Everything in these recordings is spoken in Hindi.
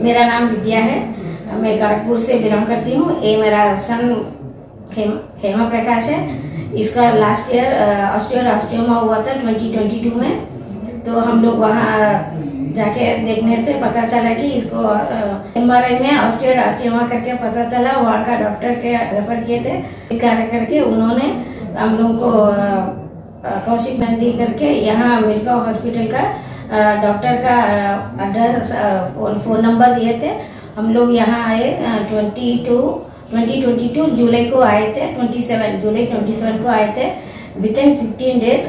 मेरा नाम विद्या है। मैं कानपुर से बिलोंग करती हूँ। ये मेरा सन हेमा प्रकाश है। इसका लास्ट ईयर ऑस्टियोमा हुआ था 2022 में। तो हम लोग वहाँ जाके देखने से पता चला कि इसको MRI में ऑस्टियोमा करके पता चला। वहाँ का डॉक्टर के रेफर किए थे कार्य करके उन्होंने हम लोग को कौशिक नंदी करके यहाँ मिल्का हॉस्पिटल का डॉक्टर का एड्रेस फोन नंबर दिए थे। हम लोग यहाँ आए 2022 जुलाई को आए थे। 27 जुलाई 27 को आए थे। विदिन 15 डेज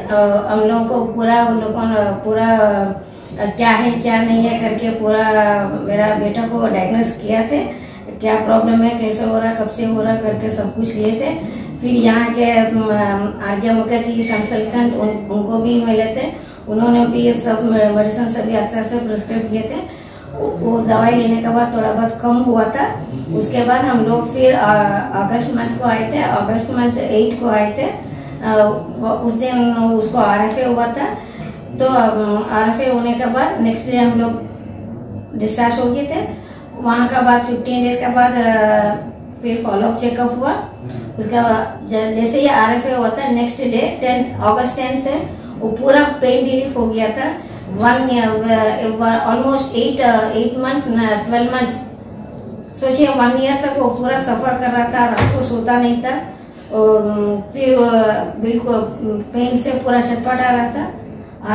हम लोगों को पूरा क्या है क्या नहीं है करके पूरा मेरा बेटा को डायग्नोस किया थे। क्या प्रॉब्लम है, कैसे हो रहा, कब से हो रहा करके सब कुछ लिए थे। फिर यहाँ के आर्या मुखर्जी कंसल्टेंट उनको भी मिले थे। उन्होंने भी सब मेडिसिन सभी अच्छा से प्रिस्क्राइब किए थे। वो दवाई लेने के बाद थोड़ा बहुत कम हुआ था। उसके बाद हम लोग फिर अगस्त मंथ को आए थे। अगस्त मंथ 8 को आए थे। उस दिन उसको RFA हुआ था। तो RFA होने के बाद नेक्स्ट डे हम लोग डिस्चार्ज हो गए थे। वहाँ का बाद 15 डेज के बाद फिर फॉलोअप चेकअप हुआ। उसका जैसे ही RFA हुआ था नेक्स्ट डे अगस्त 10 से वो पूरा पेन रिलीफ हो गया था। ऑलमोस्ट 8 मंथ्स 12 मंथ्स सोचिए 1 ईयर तक वो पूरा सफर कर रहा था। रात को सोता नहीं था और फिर बिल्कुल पेन से पूरा छटपटा रहा था।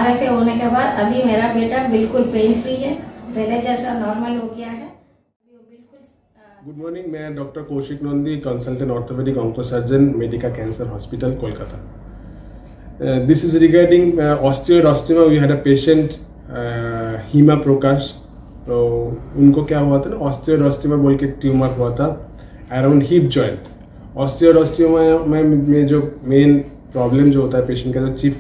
RFA होने के बाद अभी मेरा बेटा बिल्कुल पेन फ्री है, पहले जैसा नॉर्मल हो गया है। गुड मॉर्निंग, मैं doctor Kaushik Nandi, consultant orthopaedic oncosurgeon, Medica cancer hospital, Kolkata. This is regarding osteoid we had a patient Hema Prakash. तो उनको क्या हुआ था ना, osteoid बोल के ट्यूमर हुआ था अराउंड हिप जॉइंट। osteoid में जो मेन प्रॉब्लम जो होता है पेशेंट का, जो चीफ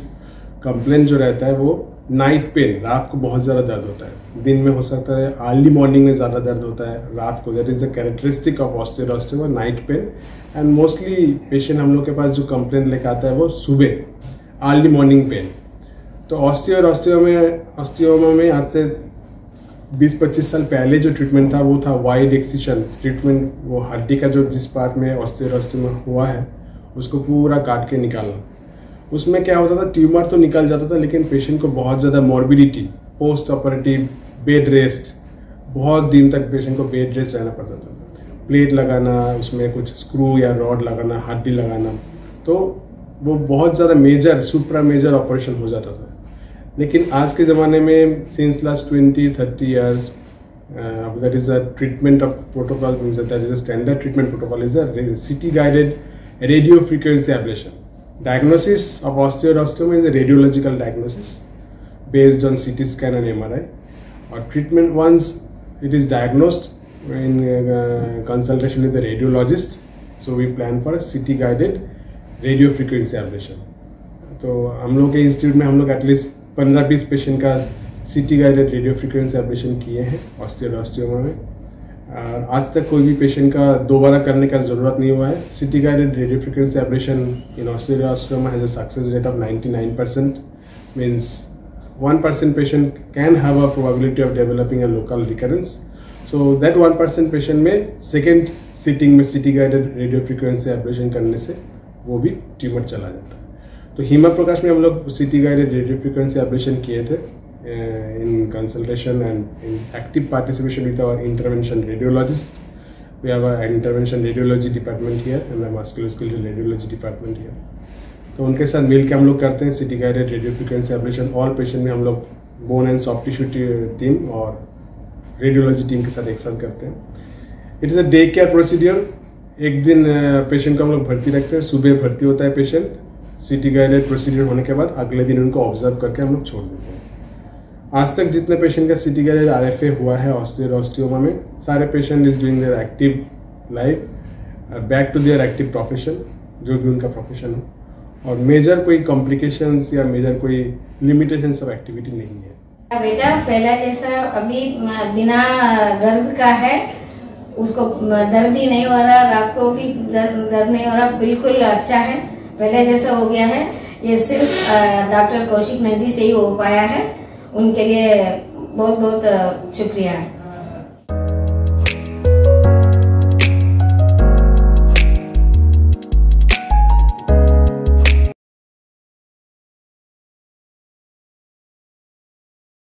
कंप्लेंट जो रहता है वो नाइट पेन, रात को बहुत ज़्यादा दर्द होता है। दिन में हो सकता है, अर्ली मॉर्निंग में ज़्यादा दर्द होता है, रात को। That is the characteristic of osteoid night pain. And mostly patient हम लोग के पास जो कंप्लेंट लेकर आता है वो सुबह अर्ली मॉर्निंग पेन। तो ऑस्टियोमा में आज से 20-25 साल पहले जो ट्रीटमेंट था वो था वाइड एक्सिशन ट्रीटमेंट। वो हड्डी का जो जिस पार्ट में ऑस्टियोमा हुआ है उसको पूरा काट के निकालना। उसमें क्या होता था, ट्यूमर तो निकल जाता था लेकिन पेशेंट को बहुत ज़्यादा morbidity, post operative bed rest, बहुत दिन तक पेशेंट को बेड रेस्ट रहना पड़ता था। प्लेट लगाना, उसमें कुछ स्क्रू या रॉड लगाना, हड्डी लगाना, तो वो बहुत ज़्यादा मेजर सुप्रा मेजर ऑपरेशन हो जाता था। लेकिन आज के ज़माने में since last 20-30 years that is a treatment of protocol, that is a standard treatment protocol is a CT guided radio frequency ablation. Diagnosis of osteoid is a radiological diagnosis based on CT scan and MRI. Or treatment, once it is diagnosed in consultation with the radiologist, so we plan for a CT guided radio frequency ablation. तो हम लोग के इंस्टीट्यूट में हम लोग एटलीस्ट 15-20 पेशेंट का CT guided radio frequency ablation किए हैं ऑस्टियोमा में। आज तक कोई भी पेशेंट का दोबारा करने का ज़रूरत नहीं हुआ है। CT guided radio frequency ablation in osteoid has a success rate of 99%, means 1% patient can have a probability of developing a local recurrence. So that 1% patient में सेकेंड सिटिंग में CT guided radio frequency ablation करने से वो भी ट्यूमर चला जाता है। तो हेमा प्रकाश में हम लोग CT guided radio frequency ablation किए थे in consultation and in active participation with our intervention radiologist. We have an intervention radiology department here and a musculoskeletal radiology department here. तो उनके साथ मिल के हम लोग करते हैं CT guided radio frequency ablation। All patient में हम लोग bone and soft tissue team और रेडियोलॉजी टीम के साथ एक साथ करते हैं। It is a day care procedure. एक दिन पेशेंट को हम लोग भर्ती रखते हैं, सुबह भर्ती होता है पेशेंट। CT गाइडेड प्रोसीड्योर होने के बाद अगले दिन उनको ऑब्जर्व करके हम लोग छोड़ देते हैं। आज तक जितने पेशेंट का CT गाइडेड RFA हुआ है ऑस्टियोमा में, सारे patient is doing their active life, back to their active profession, जो भी उनका प्रोफेशन हो। और मेजर कोई कॉम्प्लिकेशंस या मेजर कोई लिमिटेशंस ऑफ एक्टिविटी नहीं है। बेटा पहला जैसा अभी बिना दर्द का है, उसको दर्द ही नहीं हो रहा, रात को भी दर्द नहीं हो रहा, बिल्कुल अच्छा है, पहले जैसा हो गया है। ये सिर्फ डॉक्टर कौशिक नंदी से ही हो पाया है। उनके लिए बहुत बहुत शुक्रिया।